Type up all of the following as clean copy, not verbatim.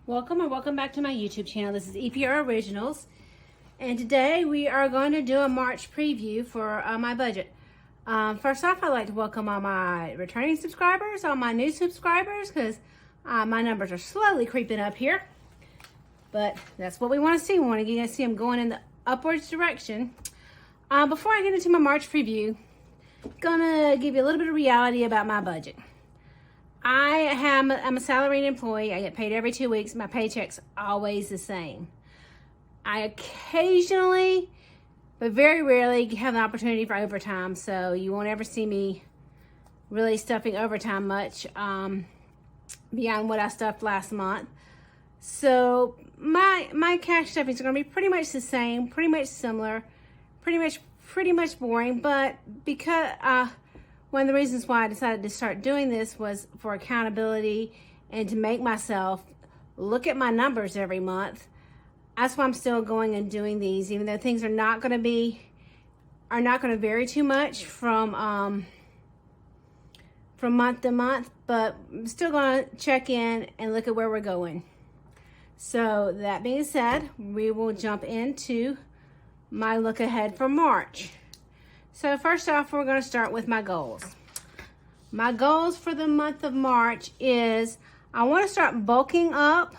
Welcome or welcome back to my YouTube channel. This is EPR Originals, and today we are going to do a March preview for my budget. First off, I'd like to welcome all my returning subscribers, all my new subscribers, because my numbers are slowly creeping up here. But that's what we want to see. We want to see them going in the upwards direction. Before I get into my March preview, I'm gonna give you a little bit of reality about my budget. I'm a salaried employee. I get paid every 2 weeks. My paycheck's always the same. I occasionally, but very rarely, have an opportunity for overtime, so you won't ever see me really stuffing overtime much beyond what I stuffed last month. So my cash stuffings are going to be pretty much the same, pretty much similar, pretty much boring, but because one of the reasons why I decided to start doing this was for accountability and to make myself look at my numbers every month. That's why I'm still going and doing these, even though things are not going to vary too much from month to month, but I'm still going to check in and look at where we're going. So that being said, we will jump into my look ahead for March. So first off, we're going to start with my goals. My goals for the month of March is I want to start bulking up.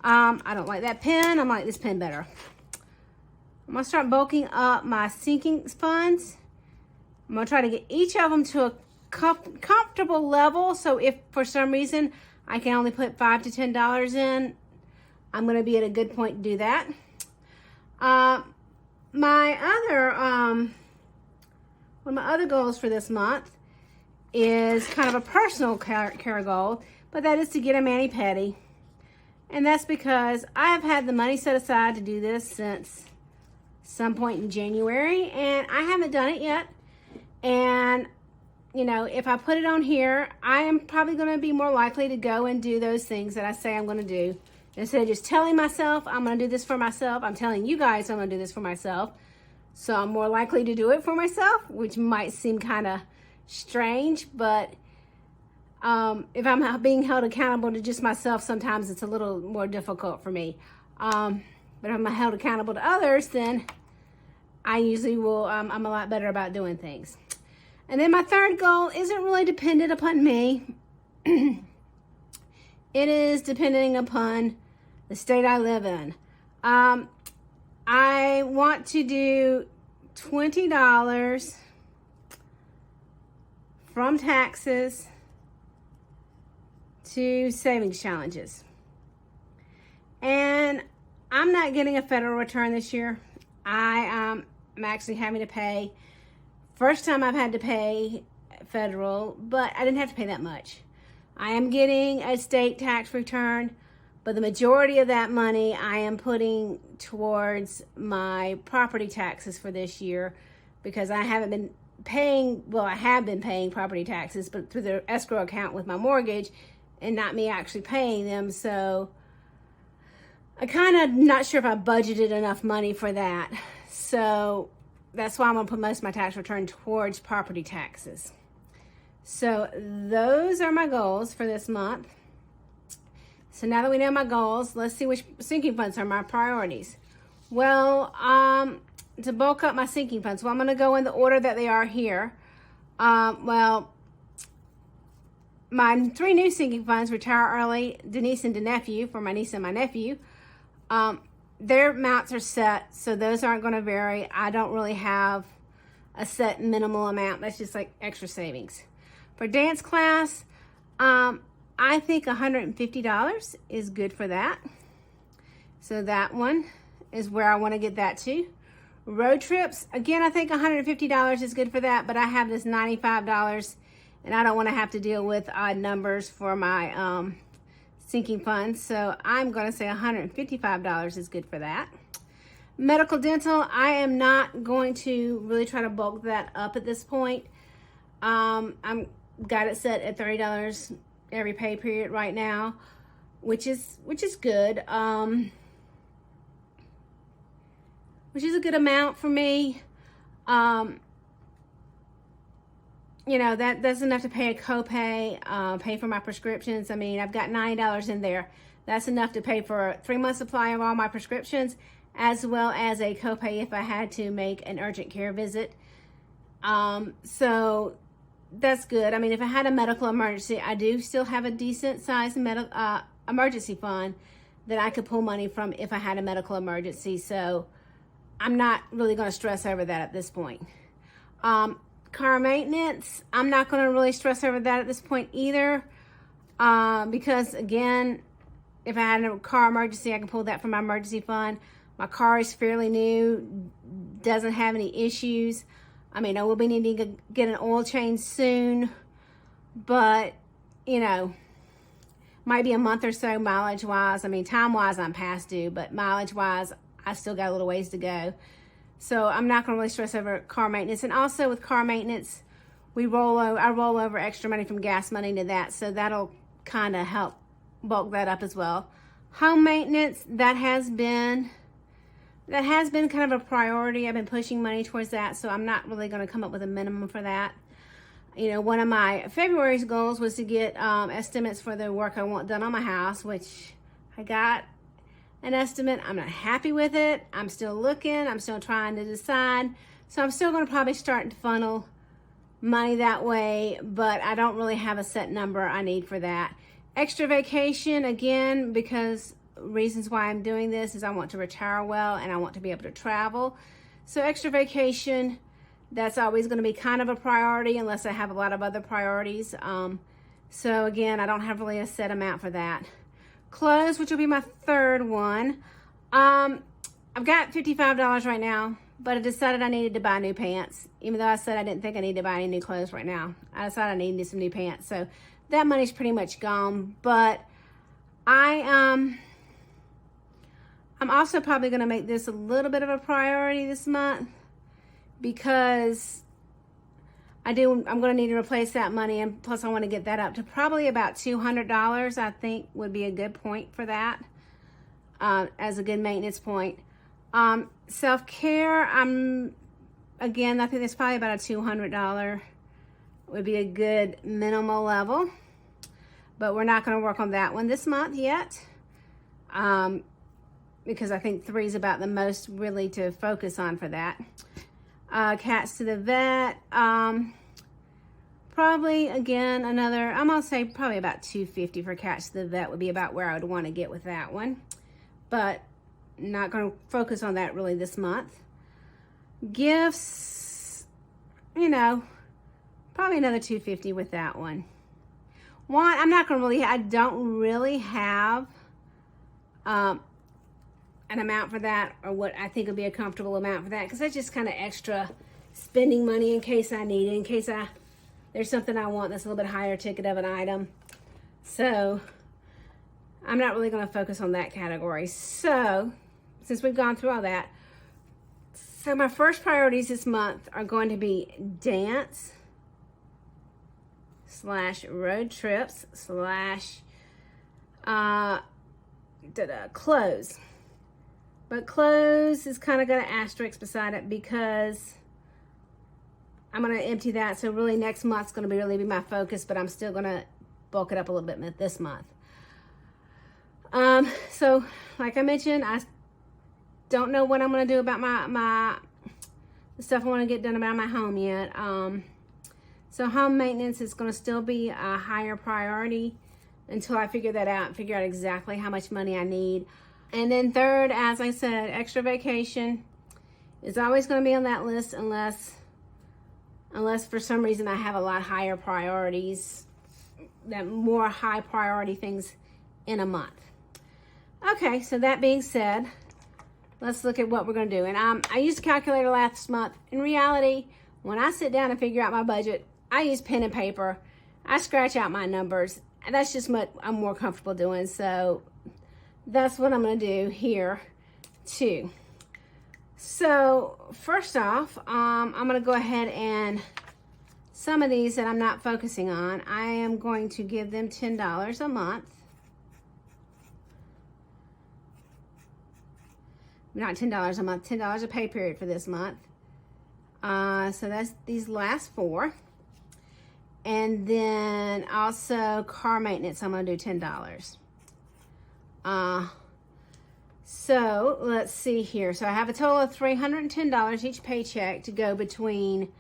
I don't like that pen. I like this pen better. I'm going to start bulking up my sinking funds. I'm going to try to get each of them to a comfortable level. So if for some reason I can only put $5 to $10 in, I'm going to be at a good point to do that. One of my other goals for this month is kind of a personal care goal, but that is to get a mani-pedi. And that's because I've had the money set aside to do this since some point in January, and I haven't done it yet. And, you know, if I put it on here, I am probably going to be more likely to go and do those things that I say I'm going to do. Instead of just telling myself I'm going to do this for myself, I'm telling you guys I'm going to do this for myself. So I'm more likely to do it for myself, which might seem kind of strange, but if I'm being held accountable to just myself, sometimes it's a little more difficult for me. But if I'm held accountable to others, then I usually will, I'm a lot better about doing things. And then my third goal isn't really dependent upon me. It is depending upon the state I live in. I want to do $20 from taxes to savings challenges. And I'm not getting a federal return this year. I'm actually having to pay, first time I've had to pay federal, but I didn't have to pay that much. I am getting a state tax return, but the majority of that money I am putting towards my property taxes for this year because I haven't been paying, well, I have been paying property taxes, but through the escrow account with my mortgage and not me actually paying them. So I kind of not sure if I budgeted enough money for that. So that's why I'm going to put most of my tax return towards property taxes. So those are my goals for this month. So now that we know my goals, let's see which sinking funds are my priorities. Well, to bulk up my sinking funds, well, I'm going to go in the order that they are here. Well, my 3 new sinking funds, Retire Early, Denise and DeNephew, for my niece and my nephew, their amounts are set, so those aren't going to vary. I don't really have a set minimal amount. That's just like extra savings. For dance class, I think $150 is good for that. So that one is where I want to get that to. Road trips, again, I think $150 is good for that, but I have this $95 and I don't want to have to deal with odd numbers for my sinking funds. So I'm going to say $155 is good for that. Medical dental, I am not going to really try to bulk that up at this point. I'm got it set at $30 every pay period right now, which is good. Which is a good amount for me. you know, that's enough to pay a copay, pay for my prescriptions. I mean, I've got $90 in there. That's enough to pay for a 3-month supply of all my prescriptions, as well as a copay if I had to make an urgent care visit. So that's good. I mean, if I had a medical emergency, I do still have a decent sized emergency fund that I could pull money from if I had a medical emergency. So I'm not really going to stress over that at this point. Car maintenance, I'm not going to really stress over that at this point either, because again, if I had a car emergency, I can pull that from my emergency fund. My car is fairly new, doesn't have any issues. I mean, I will be needing to get an oil change soon, but, you know, might be a month or so mileage-wise. I mean, time-wise, I'm past due, but mileage-wise, I still got a little ways to go. So I'm not going to really stress over car maintenance. And also with car maintenance, I roll over extra money from gas money to that, so that'll kind of help bulk that up as well. Home maintenance, that has been kind of a priority. I've been pushing money towards that, so I'm not really going to come up with a minimum for that. You know, one of my February's goals was to get estimates for the work I want done on my house, which I got an estimate. I'm not happy with it. I'm still looking. I'm still trying to decide. So I'm still going to probably start to funnel money that way, but I don't really have a set number I need for that. Extra vacation, again, because reasons why I'm doing this is I want to retire well and I want to be able to travel. So extra vacation, that's always going to be kind of a priority unless I have a lot of other priorities. So again, I don't have really a set amount for that. Clothes, which will be my third one. I've got $55 right now, but I decided I needed to buy new pants. Even though I said I didn't think I needed to buy any new clothes right now, I decided I needed some new pants. So that money's pretty much gone, but I'm also probably going to make this a little bit of a priority this month, because I'm going to need to replace that money, and plus I want to get that up to probably about $200, I think would be a good point for that, as a good maintenance point. Self-care, again, I think that's probably about a $200 would be a good minimal level, but we're not going to work on that one this month yet, because I think 3 is about the most really to focus on for that. Cats to the vet, probably again another, I'm gonna say probably about $250 for cats to the vet would be about where I would want to get with that one, but not going to focus on that really this month. Gifts, you know, probably another $250 with that one. I'm not going to really, I don't really have an amount for that, or what I think would be a comfortable amount for that, because that's just kind of extra spending money in case I need it, in case there's something I want that's a little bit higher ticket of an item. So I'm not really going to focus on that category. So since we've gone through all that, so my first priorities this month are going to be dance / road trips / clothes. But clothes is kind of got an asterisk beside it because I'm going to empty that. So really next month's going to really be my focus, but I'm still going to bulk it up a little bit this month. So like I mentioned, I don't know what I'm going to do about the stuff I want to get done about my home yet. So home maintenance is going to still be a higher priority until I figure that out and figure out exactly how much money I need. And then third, as I said, extra vacation is always going to be on that list unless for some reason I have a lot higher priorities, that more high priority things in a month. Okay, so that being said, let's look at what we're going to do. And I used a calculator last month. In reality, when I sit down and figure out my budget, I use pen and paper. I scratch out my numbers, and that's just what I'm more comfortable doing. So that's what I'm going to do here too. So first off, I'm going to go ahead and some of these that I'm not focusing on, I am going to give them $10 a month. Not $10 a month, $10 a pay period for this month. So that's these last 4. And then also car maintenance, I'm gonna do $10. So let's see here. So I have a total of $310 each paycheck to go between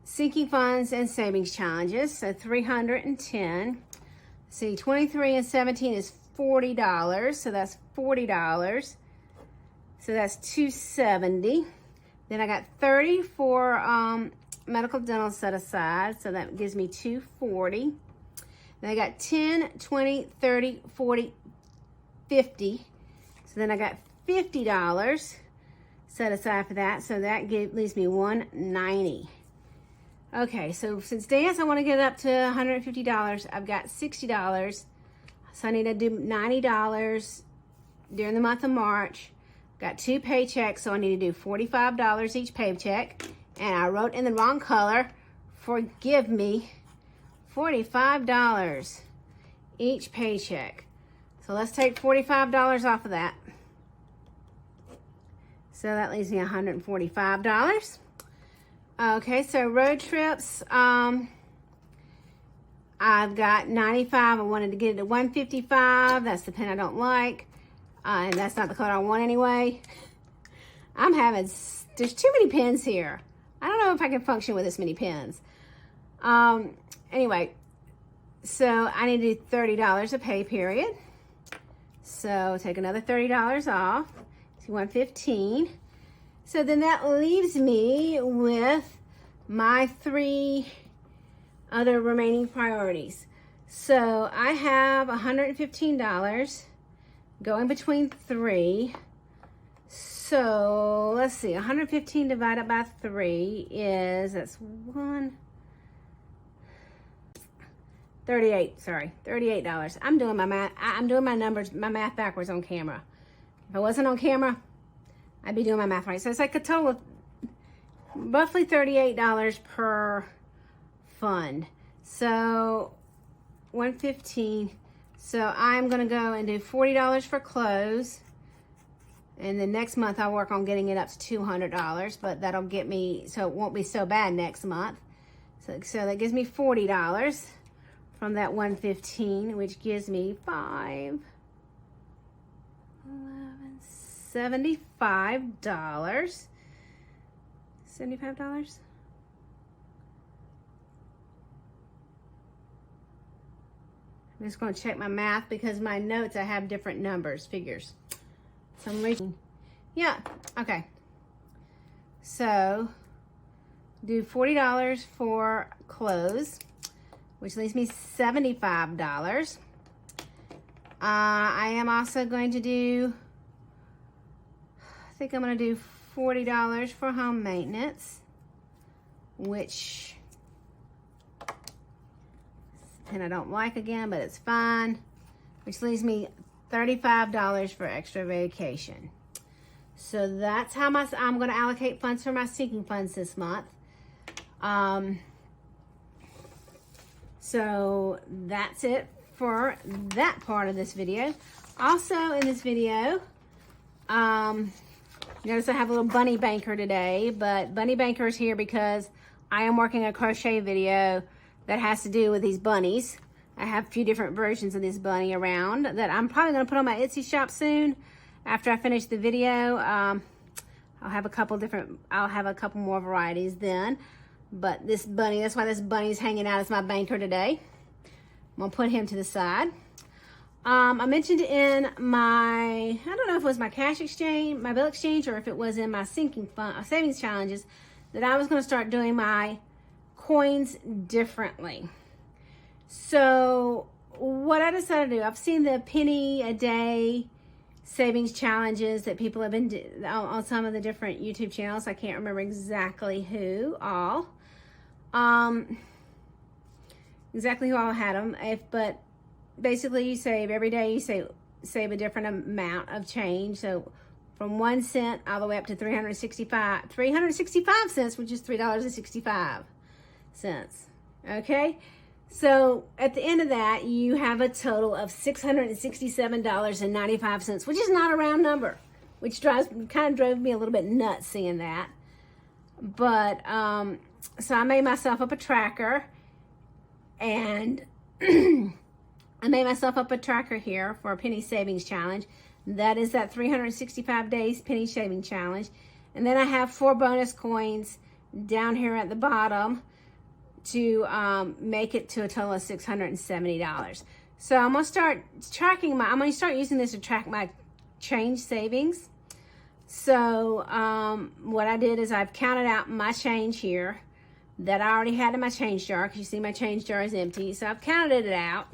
sinking funds and savings challenges. So 310. See, 23 and 17 is $40. So that's $40. So that's $270. Then I got 30 for medical dental set aside. So that gives me $240. Then I got 10, 20, 30, 40, 50. So then I got $50 set aside for that. So that leaves me $190. Okay, so since dance I want to get it up to $150, I've got $60. So I need to do $90 during the month of March. Got 2 paychecks, so I need to do $45 each paycheck. And I wrote in the wrong color. Forgive me. $45 each paycheck. So let's take $45 off of that. So that leaves me $145. Okay, so road trips, I've got 95. I wanted to get it to 155. That's the pen I don't like. And that's not the color I want anyway. There's too many pens here. I don't know if I can function with this many pens. Anyway, so I need to do $30 a pay period. So take another $30 off to $115. So then that leaves me with my 3 other remaining priorities. So I have $115 going between 3. So let's see, 115 divided by 3 is, that's $38. I'm doing my math. I'm doing my numbers, my math backwards on camera. If I wasn't on camera, I'd be doing my math right. So it's like a total of roughly $38 per fund. So 115. So I'm gonna go and do $40 for clothes. And then next month I'll work on getting it up to $200, but that'll get me, so it won't be so bad next month. So that gives me $40 from that 115, which gives me $75. $75? I'm just going to check my math because my notes, I have different numbers, figures. So I'm reaching. Yeah, okay. So do $40 for clothes, which leaves me $75. I am also going to do, I think I'm going to do $40 for home maintenance, which, and I don't like again, but it's fine, which leaves me $35 for extra vacation. So that's how I'm going to allocate funds for my sinking funds this month. So that's it for that part of this video. Also in this video, notice I have a little bunny banker today, but bunny banker is here because I am working a crochet video that has to do with these bunnies. I have a few different versions of this bunny around that I'm probably going to put on my Etsy shop soon after I finish the video. I'll have a couple more varieties then. But this bunny, that's why this bunny's hanging out as my banker today. I'm going to put him to the side. I mentioned in my, I don't know if it was my cash exchange, my bill exchange, or if it was in my sinking fund, savings challenges, that I was going to start doing my coins differently. So what I decided to do, I've seen the penny a day savings challenges that people have been on some of the different YouTube channels. I can't remember exactly who all. Exactly who all had them. But basically you save every day, you save a different amount of change. So from 1 cent all the way up to 365 cents, which is $3.65. Okay? So at the end of that, you have a total of $667.95, which is not a round number, which kind of drove me a little bit nuts seeing that. But so I made myself up a tracker, And I made myself up a tracker here for a penny savings challenge. That is that 365 days penny saving challenge. And then I have 4 bonus coins down here at the bottom to make it to a total of $670. So I'm gonna start tracking I'm gonna start using this to track my change savings. So what I did is I've counted out my change here that I already had in my change jar, because you see my change jar is empty. So I've counted it out,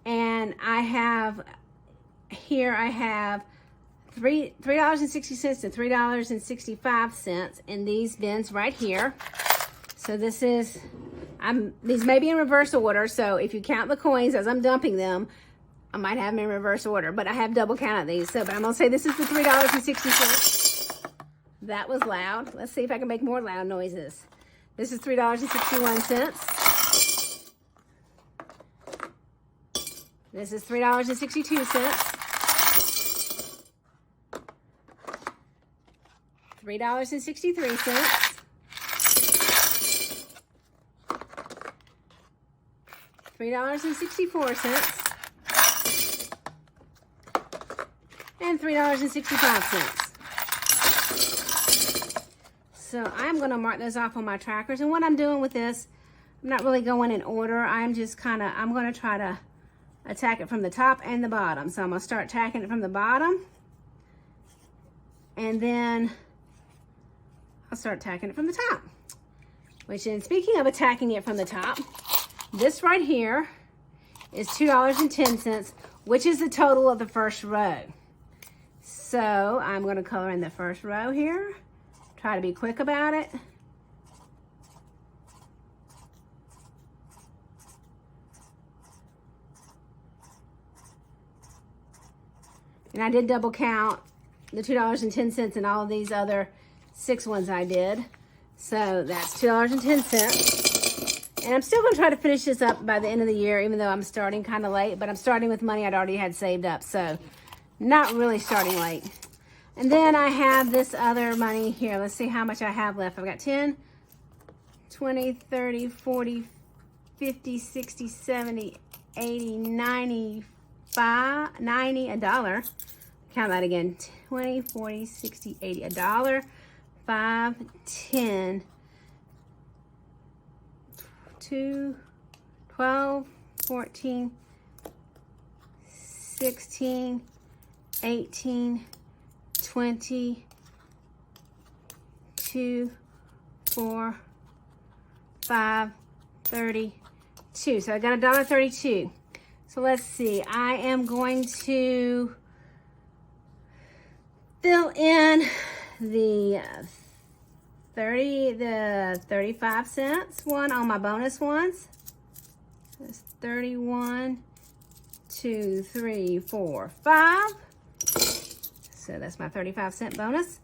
and I have here $3.60 to $3.65 in these bins right here. So this is, these may be in reverse order, so if you count the coins as I'm dumping them, I might have them in reverse order, but I have double counted these. So, but I'm gonna say this is the $3.60. That was loud. Let's see if I can make more loud noises. This is $3.61. This is $3.62. $3.63. $3.64. And $3.65. So I'm going to mark those off on my trackers. And what I'm doing with this, I'm not really going in order. I'm just I'm going to try to attack it from the top and the bottom. So I'm going to start attacking it from the bottom. And then I'll start attacking it from the top. Which, in speaking of attacking it from the top, this right here is $2.10, which is the total of the first row. So I'm going to color in the first row here. Try to be quick about it. And I did double count the $2.10 and all of these other 6 ones I did. So that's $2.10. And I'm still going to try to finish this up by the end of the year, even though I'm starting kind of late. But I'm starting with money I'd already had saved up. So not really starting late. And then I have this other money here. Let's see how much I have left. I've got 10, 20, 30, 40, 50, 60, 70, 80, 95, 90, $1. Count that again. 20, 40, 60, 80, $1, 5, 10, 2, 12, 14, 16, 18, 20, 2, 4, 5, 32. So I got $1.32. So let's see. I am going to fill in the 35 cents one on my bonus ones. That's 31, 2, 3, 4, 5. So that's my 35-cent bonus.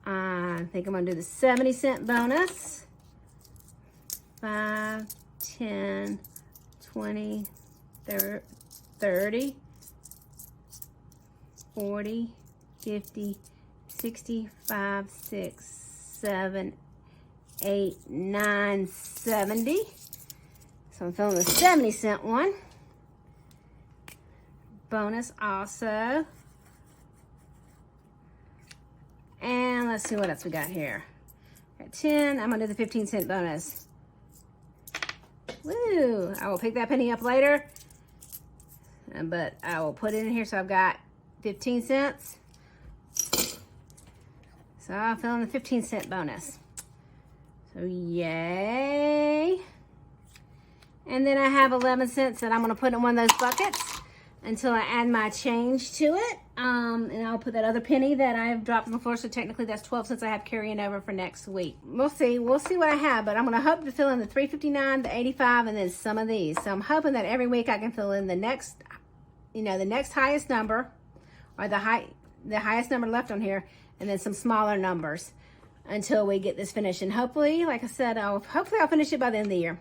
I think I'm going to do the 70-cent bonus. 5, 10, 20, 30, 40, 50, 65, 6, 7, 8, 9, 70. So I'm filling the 70-cent one. Bonus also. And let's see what else we got here. At 10, I'm gonna do the 15-cent bonus. Woo! I will pick that penny up later, but I will put it in here. So I've got 15 cents. So I'll fill in the 15-cent bonus. So yay! And then I have 11 cents that I'm gonna put in one of those buckets until I add my change to it. And I'll put that other penny that I've dropped on the floor. So technically that's 12 cents I have carrying over for next week. We'll see what I have, but I'm gonna hope to fill in the 359, the 85, and then some of these. So I'm hoping that every week I can fill in the next, the next highest number, or the highest number left on here, and then some smaller numbers until we get this finished. And hopefully, like I said, hopefully I'll finish it by the end of the year.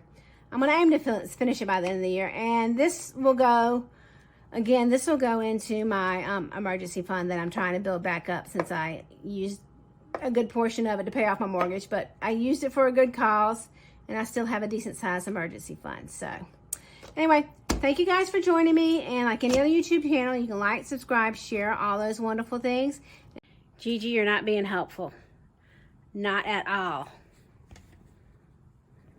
I'm gonna aim to finish it by the end of the year. And this will go, again, this will go into my emergency fund that I'm trying to build back up, since I used a good portion of it to pay off my mortgage. But I used it for a good cause, and I still have a decent sized emergency fund. So anyway, thank you guys for joining me. And like any other YouTube channel, you can like, subscribe, share, all those wonderful things. Gigi, you're not being helpful. Not at all.